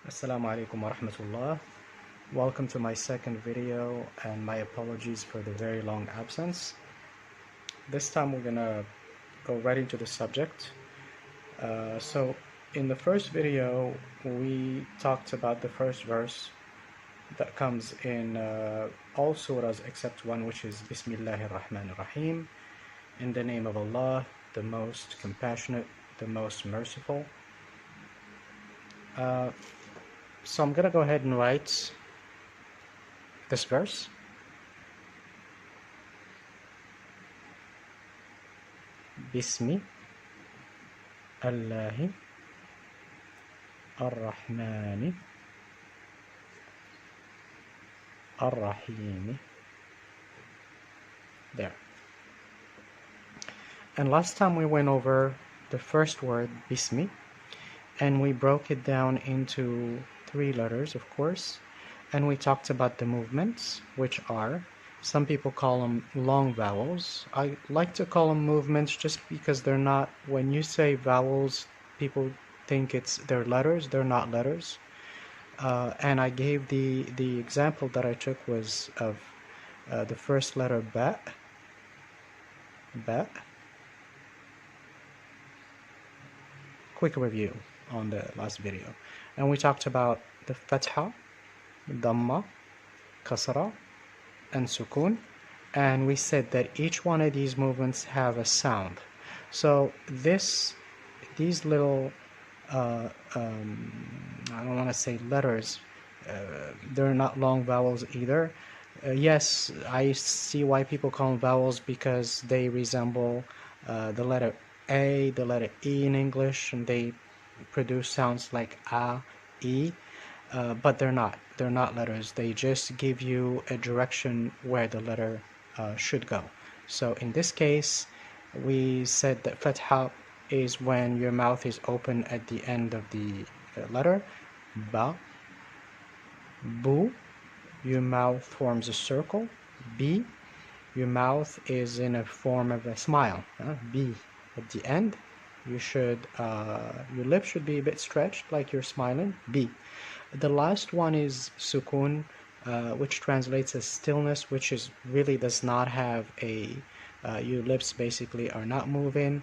Assalamu alaikum wa rahmatullah. Welcome to my second video, and my apologies for the very long absence. This time we're gonna go right into the subject. So in the first video we talked about the first verse that comes in all surahs except one, which is Bismillahir Rahmanir Rahim, in the name of Allah, the most compassionate, the most merciful. So I'm gonna go ahead and write this verse. Bismi Allahi Ar-Rahmani Ar-Rahimi. There. And last time we went over the first word, Bismi, and we broke it down into 3 letters, of course, and we talked about the movements, which are, some people call them long vowels. I like to call them movements just because they're not, when you say vowels, people think they're letters. They're not letters. And I gave the example that I took was of the first letter ba. Quick review on the last video, and we talked about the fatha, dhamma, kasra, and sukun, and we said that each one of these movements have a sound. So these little I don't want to say letters, they're not long vowels either. Yes, I see why people call them vowels, because they resemble the letter A, the letter E in English, and they produce sounds like A, E, but they're not letters. They just give you a direction where the letter should go. So in this case, we said that fatha is when your mouth is open at the end of the letter. Ba. Bu, your mouth forms a circle. Bi, your mouth is in a form of a smile. Bi, at the end, you should your lips should be a bit stretched like you're smiling. Bi. The last one is sukun, which translates as stillness, which is really does not have a your lips basically are not moving,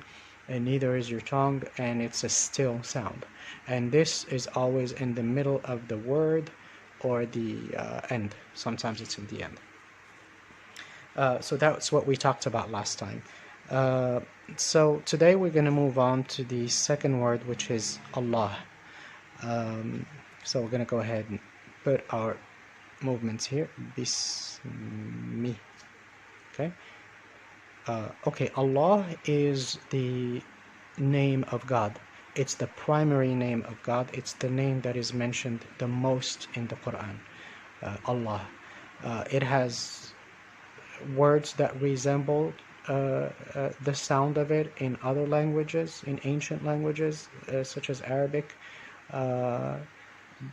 and neither is your tongue, and it's a still sound. And this is always in the middle of the word or the end. Sometimes it's in the end. So that's what we talked about last time. So today we're going to move on to the second word, which is Allah. So we're going to go ahead and put our movements here. Bismi. Okay. Okay, Allah is the name of God. It's the primary name of God. It's the name that is mentioned the most in the Qur'an. Allah. It has words that resemble the sound of it in other languages, in ancient languages, such as Arabic.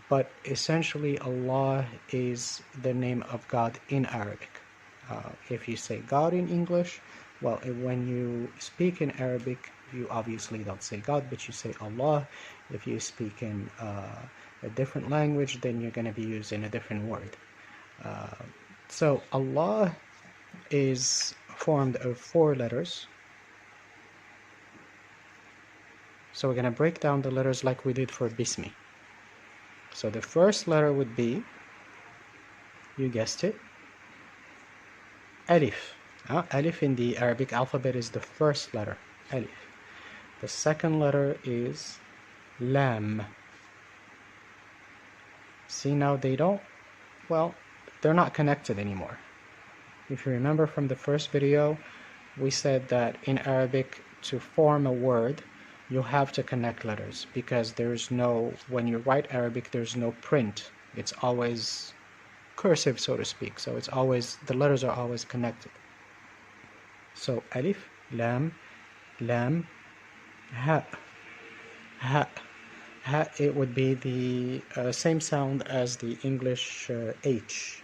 But essentially, Allah is the name of God in Arabic. If you say God in English, well, when you speak in Arabic, you obviously don't say God, but you say Allah. If you speak in a different language, then you're going to be using a different word. So Allah is formed of 4 letters. So we're going to break down the letters like we did for Bismi. So the first letter would be, you guessed it, Alif. Alif in the Arabic alphabet is the first letter, Alif. The second letter is Lam. See, now they're not connected anymore. If you remember from the first video, we said that in Arabic, to form a word, you have to connect letters, because when you write Arabic, there's no print. It's always cursive, so to speak. So it's always, the letters are always connected. So Alif, Lam, Lam, Ha. Ha. Ha, it would be the same sound as the English H.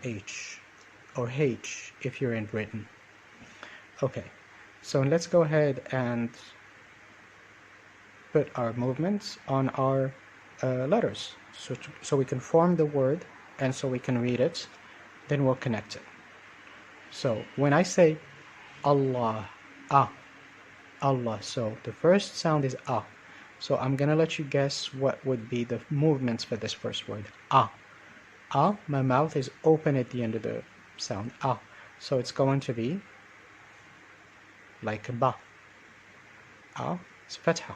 H. Or H if you're in Britain. Okay, so let's go ahead and put our movements on our letters. So we can form the word, and so we can read it, then we'll connect it. So when I say Allah, Allah, so the first sound is so I'm gonna let you guess what would be the movements for this first word. My mouth is open at the end of the sound, so it's going to be like ba. It's fatha.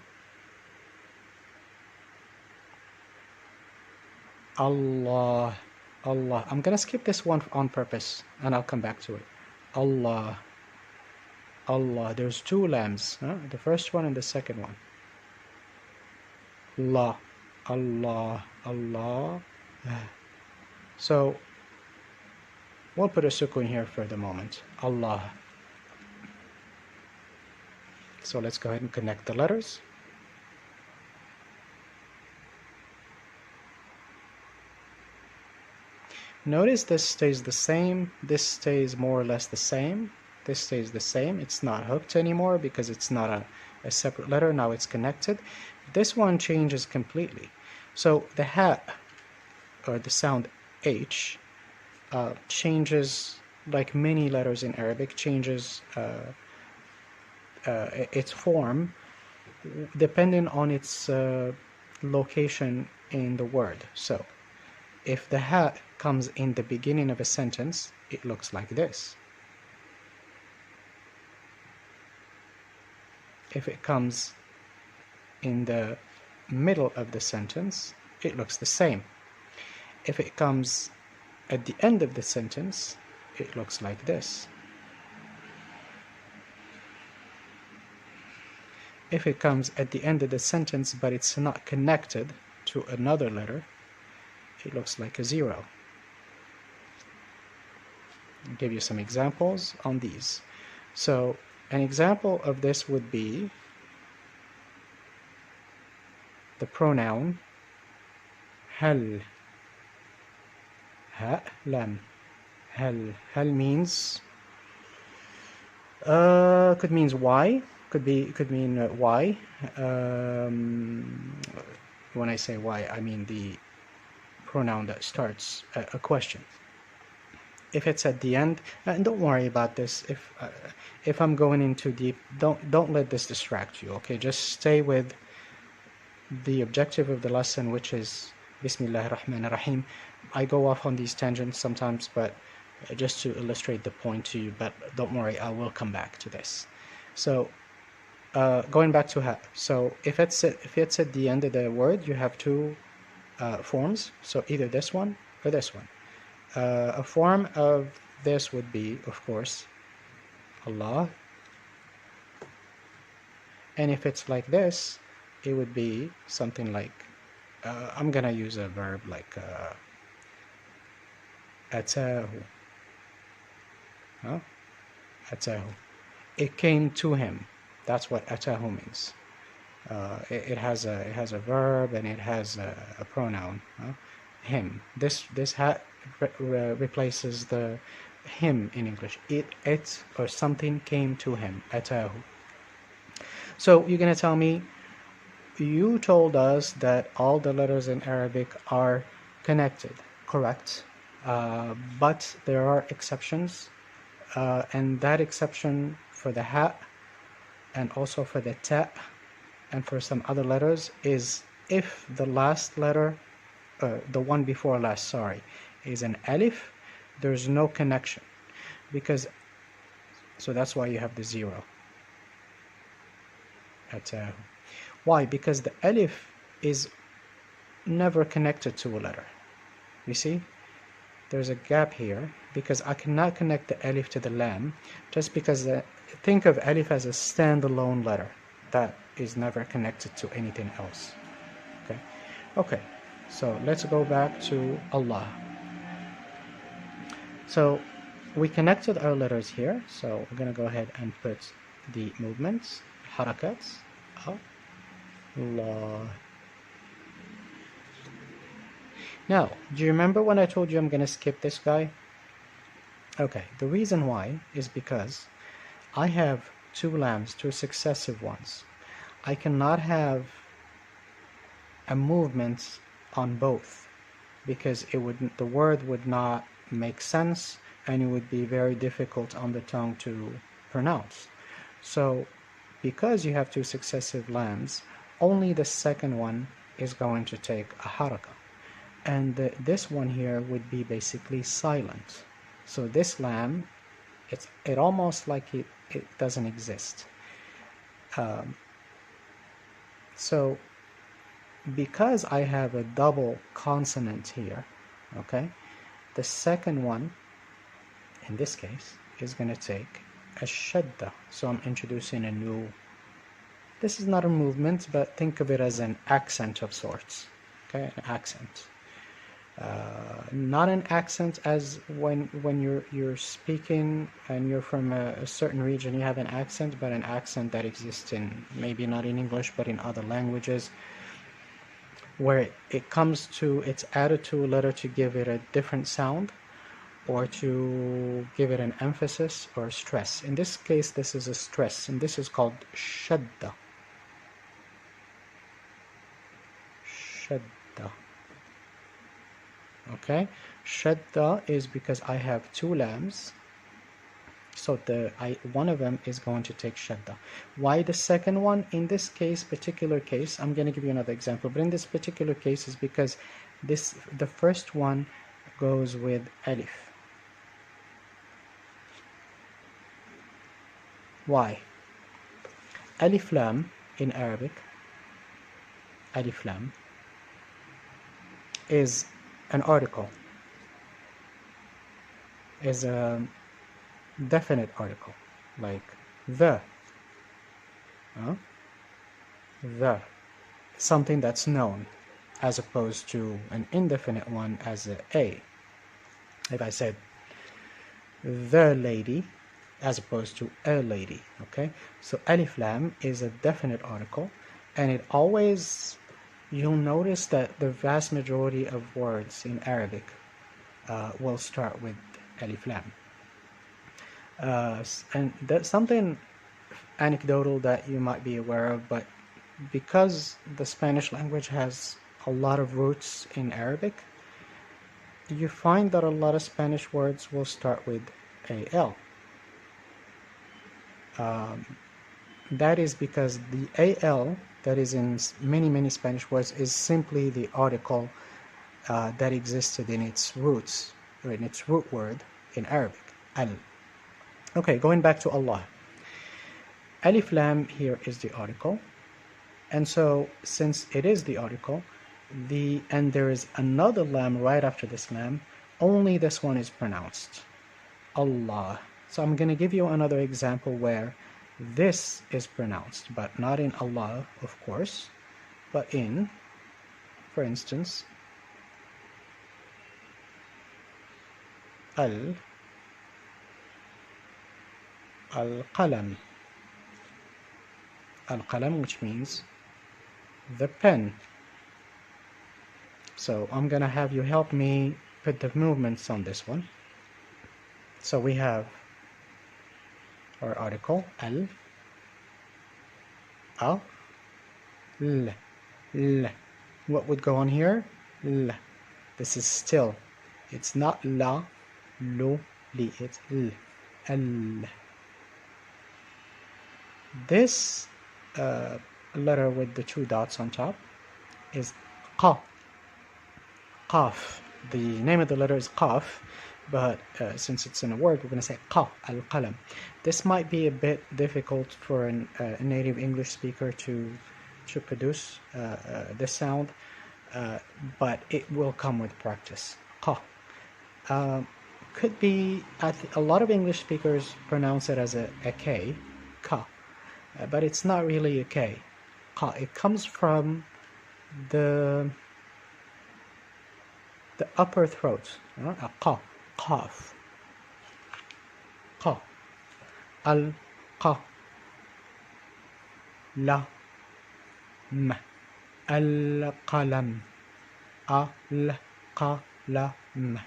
Allah, Allah. I'm gonna skip this one on purpose and I'll come back to it. Allah, Allah. There's two lambs, the first one and the second one. Allah, Allah, Allah. So we'll put a sukun here for the moment. Allah. So let's go ahead and connect the letters. Notice this stays the same, this stays more or less the same, this stays the same. It's not hooked anymore because it's not a separate letter, now it's connected. This one changes completely. So the ha, or the sound H, changes, like many letters in Arabic, changes its form depending on its location in the word. So if the ha comes in the beginning of a sentence, it looks like this. If it comes in the middle of the sentence, it looks the same. If it comes at the end of the sentence, it looks like this. If it comes at the end of the sentence but it's not connected to another letter, it looks like a zero. I'll give you some examples on these. So an example of this would be the pronoun hal. Ha, lam. Hal. Hal means could means why. Could mean why. When I say why, I mean the pronoun that starts a question. If it's at the end, and don't worry about this. If I'm going in too deep, don't let this distract you. Okay, just stay with the objective of the lesson, which is Bismillahir Rahmanir Rahim. I go off on these tangents sometimes, but just to illustrate the point to you. But don't worry, I will come back to this. So going back to ha. So if it's at the end of the word, you have two forms. So either this one or this one. A form of this would be, of course, Allah. And if it's like this, it would be something like, I'm gonna use a verb like atahu. Atahu. It came to him. That's what atahu means. It has a verb and it has a pronoun. Him. This replaces the him in English. It or something came to him. Atahu. So you're gonna tell me, you told us that all the letters in Arabic are connected, correct? But there are exceptions, and that exception for the ha and also for the ta and for some other letters is if the last letter, the one before last, sorry, is an alif, there's no connection, because so that's why you have the zero. Atahu. Why? Because the alif is never connected to a letter. You see, there's a gap here because I cannot connect the alif to the lam, just because think of alif as a standalone letter that is never connected to anything else. Okay, so let's go back to Allah. So we connected our letters here, so we're gonna go ahead and put the movements, harakats. Allah. Now, do you remember when I told you I'm gonna skip this guy? Okay, the reason why is because I have two lambs, two successive ones. I cannot have a movement on both, because the word would not make sense and it would be very difficult on the tongue to pronounce. So because you have two successive lams, only the second one is going to take a haraka, and this one here would be basically silent. So this lam, it almost like it doesn't exist. So because I have a double consonant here, okay, the second one in this case is going to take a shadda. So I'm introducing a new, this is not a movement, but think of it as an accent of sorts, okay, an accent. Not an accent as when you're speaking and you're from a certain region, you have an accent, but an accent that exists in, maybe not in English, but in other languages, where it comes to, it's added to a letter to give it a different sound or to give it an emphasis or stress. In this case, this is a stress, and this is called shadda. Shadda. Okay, shadda is because I have two lams, so one of them is going to take shadda. Why the second one? In this particular case, I'm going to give you another example, but in this particular case is because the first one goes with alif. Why? Alif lam in Arabic, alif lam is an article, is a definite article, like the, something that's known, as opposed to an indefinite one as a. If I said the lady, as opposed to a lady, okay? So alif lam is a definite article, and it always, you'll notice that the vast majority of words in Arabic will start with alif lam. And that's something anecdotal that you might be aware of, but because the Spanish language has a lot of roots in Arabic, you find that a lot of Spanish words will start with al. That is because the al that is in many Spanish words is simply the article that existed in its roots, or in its root word in Arabic, al. Okay, going back to Allah. Alif lam here is the article, and so since it is the article, and there is another lam right after this lam, only this one is pronounced, Allah. So I'm going to give you another example where this is pronounced, but not in Allah, of course, but in, for instance, al-qalam. Al-qalam, which means the pen. So I'm going to have you help me put the movements on this one. So we have our article, al, l. What would go on here? L. This is still. It's not la, lo, li. It's l. Al. This letter with the two dots on top is qa. Qaf. The name of the letter is qaf, but since it's in a word, we're going to say qa, al-qalam. This might be a bit difficult for a native English speaker to produce this sound, but it will come with practice. Qa. Could be, a lot of English speakers pronounce it as a K, ka, but it's not really a K. Qa. It comes from the upper throat. Qa. Qaf. Qa. Al. Qa. La. M. Al. Qalam. Al. Qalam.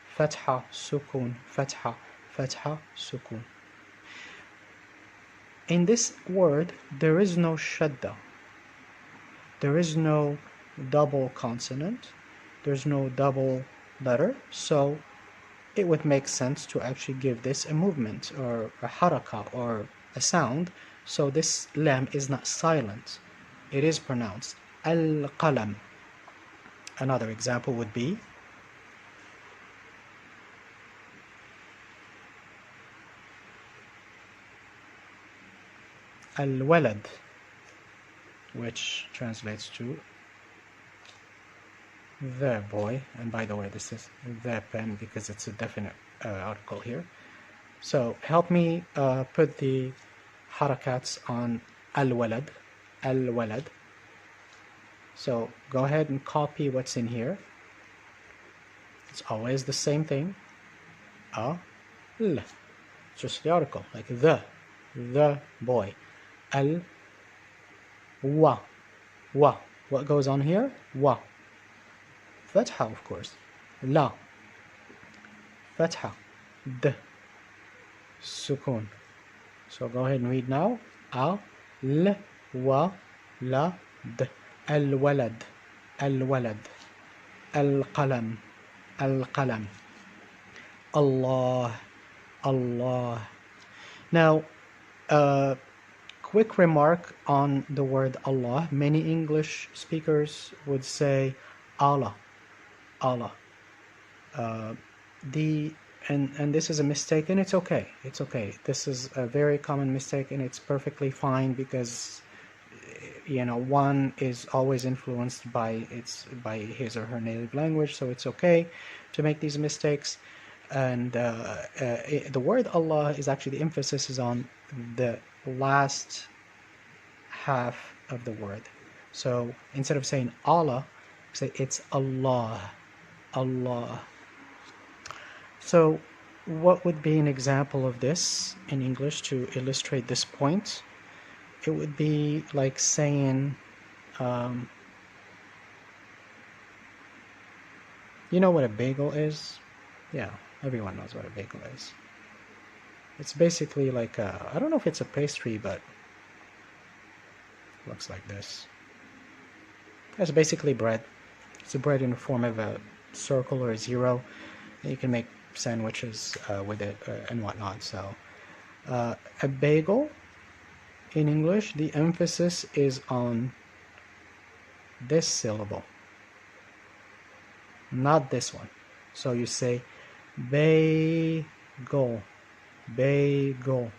Fatha. Sukun. Fatha. Fatha. Sukun. In this word, there is no shadda. There is no double consonant, there's no double letter, so it would make sense to actually give this a movement or a haraka or a sound. So this lam is not silent, it is pronounced. Al-qalam. Another example would be al-walad, which translates to the boy. And by the way, this is the pen because it's a definite article here. So help me put the harakats on al-walad. Al-walad. So go ahead and copy what's in here. It's always the same thing. Al. Just the article, like the boy. Al. Wa. What goes on here? Wa. Fatha, of course. La. Fatha. D. Sukun. So go ahead and read now. Al. Wa. La. D. Al-walad. Al-walad. Al-qalam. Al-qalam. Allah. Allah. Now, quick remark on the word Allah. Many English speakers would say Allah. Allah. And this is a mistake, and it's okay. It's okay. This is a very common mistake, and it's perfectly fine because one is always influenced by his or her native language, so it's okay to make these mistakes. And the word Allah is actually, the emphasis is on the last half of the word. So instead of saying Allah, say it's Allah. Allah. So what would be an example of this in English to illustrate this point? It would be like saying, you know what a bagel is? Yeah, everyone knows what a bagel is. It's basically like I don't know if it's a pastry, but it looks like this. It's basically bread. It's a bread in the form of a circle or a zero. You can make sandwiches with it and whatnot. So a bagel, in English, the emphasis is on this syllable, not this one. So you say bagel, bagel.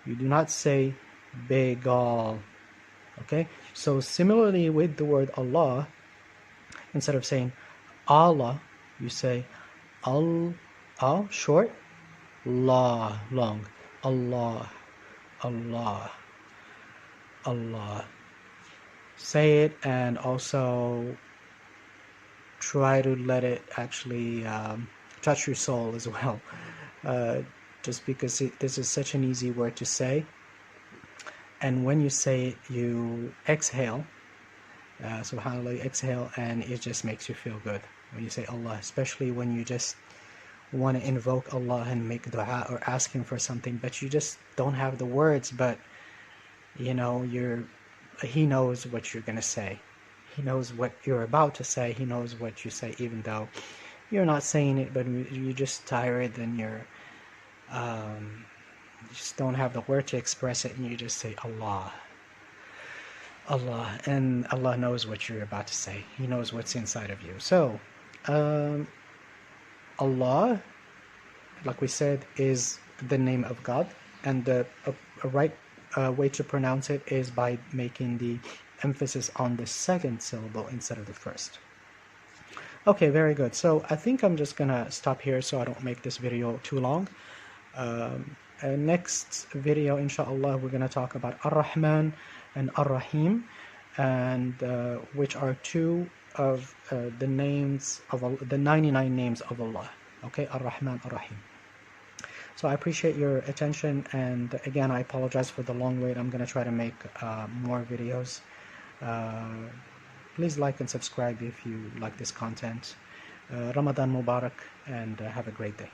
You do not say bagel. Okay? So similarly with the word Allah, instead of saying Allah, you say al short, la long. Allah, Allah, Allah. Say it and also try to let it actually touch your soul as well. Just because this is such an easy word to say. And when you say it, you exhale. SubhanAllah, you exhale, and it just makes you feel good when you say Allah, especially when you just want to invoke Allah and make dua or ask Him for something, but you just don't have the words, but He knows what you're gonna say. He knows what you're about to say. He knows what you say, even though you're not saying it, but you're just tired and you just don't have the word to express it, and you just say Allah, Allah, and Allah knows what you're about to say. He knows what's inside of you. So Allah, like we said, is the name of God, and the right way to pronounce it is by making the emphasis on the second syllable instead of the first. Okay, very good. So I think I'm just gonna stop here so I don't make this video too long. Next video, inshallah, we're gonna talk about Ar-Rahman and Ar-Rahim, and which are two of the names of the 99 names of Allah. Okay, Ar-Rahman, Ar-Rahim. So I appreciate your attention, and again, I apologize for the long wait. I'm gonna try to make more videos. Please like and subscribe if you like this content. Ramadan Mubarak, and have a great day.